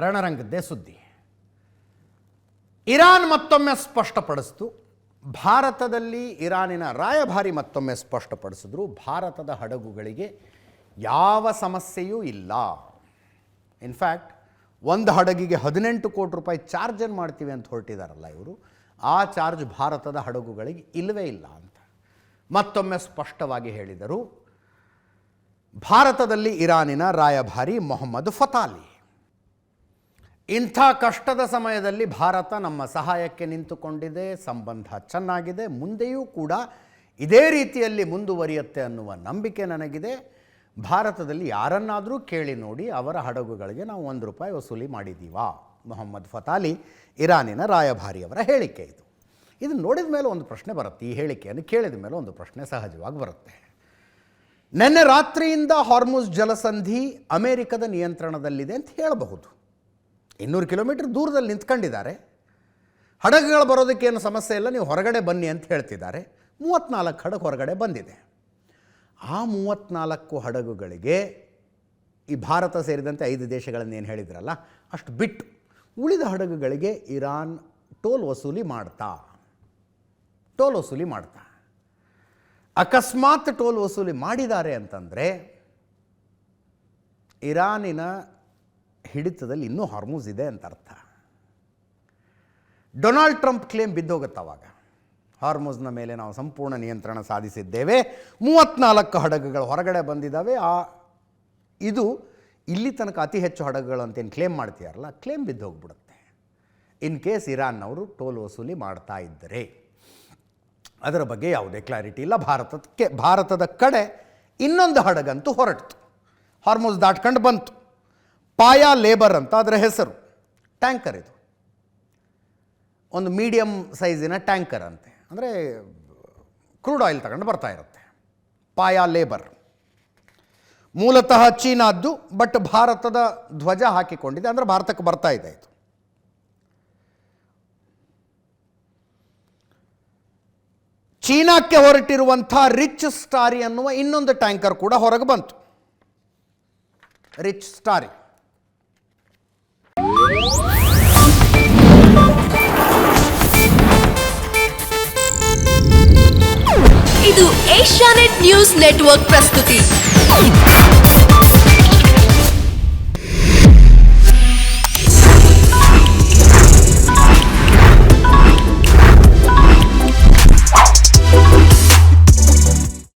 ರಣರಂಗದ್ದೇ ಸುದ್ದಿ. ಇರಾನ್ ಮತ್ತೊಮ್ಮೆ ಸ್ಪಷ್ಟಪಡಿಸಿತು. ಭಾರತದಲ್ಲಿ ಇರಾನಿನ ರಾಯಭಾರಿ ಮತ್ತೊಮ್ಮೆ ಸ್ಪಷ್ಟಪಡಿಸಿದ್ರು, ಭಾರತದ ಹಡಗುಗಳಿಗೆ ಯಾವ ಸಮಸ್ಯೆಯೂ ಇಲ್ಲ. ಇನ್ಫ್ಯಾಕ್ಟ್ ಒಂದು ಹಡಗಿಗೆ 18 ಕೋಟಿ ರೂಪಾಯಿ ಚಾರ್ಜನ್ನು ಮಾಡ್ತೀವಿ ಅಂತ ಹೊರಟಿದಾರಲ್ಲ ಇವರು, ಆ ಚಾರ್ಜ್ ಭಾರತದ ಹಡಗುಗಳಿಗೆ ಇಲ್ಲವೇ ಇಲ್ಲ ಅಂತ ಮತ್ತೊಮ್ಮೆ ಸ್ಪಷ್ಟವಾಗಿ ಹೇಳಿದರು ಭಾರತದಲ್ಲಿ ಇರಾನಿನ ರಾಯಭಾರಿ ಮೊಹಮ್ಮದ್ ಫತಾಲಿ. ಇಂಥ ಕಷ್ಟದ ಸಮಯದಲ್ಲಿ ಭಾರತ ನಮ್ಮ ಸಹಾಯಕ್ಕೆ ನಿಂತುಕೊಂಡಿದೆ, ಸಂಬಂಧ ಚೆನ್ನಾಗಿದೆ, ಮುಂದೆಯೂ ಕೂಡ ಇದೇ ರೀತಿಯಲ್ಲಿ ಮುಂದುವರಿಯುತ್ತೆ ಅನ್ನುವ ನಂಬಿಕೆ ನನಗಿದೆ. ಭಾರತದಲ್ಲಿ ಯಾರನ್ನಾದರೂ ಕೇಳಿ ನೋಡಿ, ಅವರ ಹಡಗುಗಳಿಗೆ ನಾವು ₹1 ವಸೂಲಿ ಮಾಡಿದ್ದೀವಾ? ಮೊಹಮ್ಮದ್ ಫತಾಲಿ ಇರಾನಿನ ರಾಯಭಾರಿಯವರ ಹೇಳಿಕೆ ಇದು. ಇದನ್ನು ನೋಡಿದ ಮೇಲೆ ಒಂದು ಪ್ರಶ್ನೆ ಬರುತ್ತೆ, ಈ ಹೇಳಿಕೆಯನ್ನು ಕೇಳಿದ ಮೇಲೆ ಒಂದು ಪ್ರಶ್ನೆ ಸಹಜವಾಗಿ ಬರುತ್ತೆ. ನಿನ್ನೆ ರಾತ್ರಿಯಿಂದ ಹಾರ್ಮುಜ್ ಜಲಸಂಧಿ ಅಮೆರಿಕದ ನಿಯಂತ್ರಣದಲ್ಲಿದೆ ಅಂತ ಹೇಳಬಹುದು. 200 ಕಿಲೋಮೀಟರ್ ದೂರದಲ್ಲಿ ನಿಂತ್ಕೊಂಡಿದ್ದಾರೆ, ಹಡಗುಗಳು ಬರೋದಕ್ಕೇನು ಸಮಸ್ಯೆ ಇಲ್ಲ, ನೀವು ಹೊರಗಡೆ ಬನ್ನಿ ಅಂತ ಹೇಳ್ತಿದ್ದಾರೆ. 34 ಹಡಗು ಹೊರಗಡೆ ಬಂದಿದೆ. ಆ 34 ಹಡಗುಗಳಿಗೆ ಈ ಭಾರತ ಸೇರಿದಂತೆ 5 ದೇಶಗಳನ್ನು ಏನು ಹೇಳಿದ್ರಲ್ಲ ಅಷ್ಟು ಬಿಟ್ಟು ಉಳಿದ ಹಡಗುಗಳಿಗೆ ಇರಾನ್ ಟೋಲ್ ವಸೂಲಿ ಮಾಡ್ತಾ ಅಕಸ್ಮಾತ್ ಟೋಲ್ ವಸೂಲಿ ಮಾಡಿದ್ದಾರೆ ಅಂತಂದರೆ ಇರಾನಿನ ಹಿಡಿತದಲ್ಲಿ ಇನ್ನೂ ಹಾರ್ಮುಜ್ ಇದೆ ಅಂತ ಅರ್ಥ. ಡೊನಾಲ್ಡ್ ಟ್ರಂಪ್ ಕ್ಲೇಮ್ ಬಿದ್ದೋಗುತ್ತೆ. ಅವಾಗ ಹಾರ್ಮುಜ್ನ ಮೇಲೆ ನಾವು ಸಂಪೂರ್ಣ ನಿಯಂತ್ರಣ ಸಾಧಿಸಿದ್ದೇವೆ, 34 ಹಡಗುಗಳು ಹೊರಗಡೆ ಬಂದಿದ್ದಾವೆ, ಇದು ಇಲ್ಲಿ ತನಕ ಅತಿ ಹೆಚ್ಚು ಹಡಗುಗಳು ಅಂತೇನು ಕ್ಲೇಮ್ ಮಾಡ್ತೀಯಾರಲ್ಲ, ಕ್ಲೇಮ್ ಬಿದ್ದು ಹೋಗ್ಬಿಡುತ್ತೆ. ಇನ್ ಕೇಸ್ ಇರಾನ್ನವರು ಟೋಲ್ ವಸೂಲಿ ಮಾಡ್ತಾ ಇದ್ದರೆ. ಅದರ ಬಗ್ಗೆ ಯಾವುದೇ ಕ್ಲಾರಿಟಿ ಇಲ್ಲ. ಭಾರತದ ಕಡೆ ಇನ್ನೊಂದು ಹಡಗಂತೂ ಹೊರಟಿತು, ಹಾರ್ಮುಜ್ ದಾಟ್ಕೊಂಡು ಬಂತು. ಪಾಯಾ ಲೇಬರ್ ಅಂತ ಅದರ ಹೆಸರು. ಟ್ಯಾಂಕರ್ ಇದು, ಒಂದು ಮೀಡಿಯಮ್ ಸೈಜಿನ ಟ್ಯಾಂಕರ್ ಅಂತೆ, ಅಂದರೆ ಕ್ರೂಡ್ ಆಯಿಲ್ ತಗೊಂಡು ಬರ್ತಾ ಇರುತ್ತೆ. ಪಾಯಾ ಲೇಬರ್ ಮೂಲತಃ ಚೀನಾದ್ದು, ಬಟ್ ಭಾರತದ ಧ್ವಜ ಹಾಕಿಕೊಂಡಿದೆ, ಅಂದರೆ ಭಾರತಕ್ಕೆ ಬರ್ತಾ ಇದೆ ಇದು. ಚೀನಾಕ್ಕೆ ಹೊರಟಿರುವಂಥ ರಿಚ್ ಸ್ಟಾರಿ ಅನ್ನುವ ಇನ್ನೊಂದು ಟ್ಯಾಂಕರ್ ಕೂಡ ಹೊರಗೆ ಬಂತು. ರಿಚ್ ಸ್ಟಾರಿ ಇದು ಏಷ್ಯಾನೆಟ್ ನ್ಯೂಸ್ ನೆಟ್ವರ್ಕ್ ಪ್ರಸ್ತುತಿ.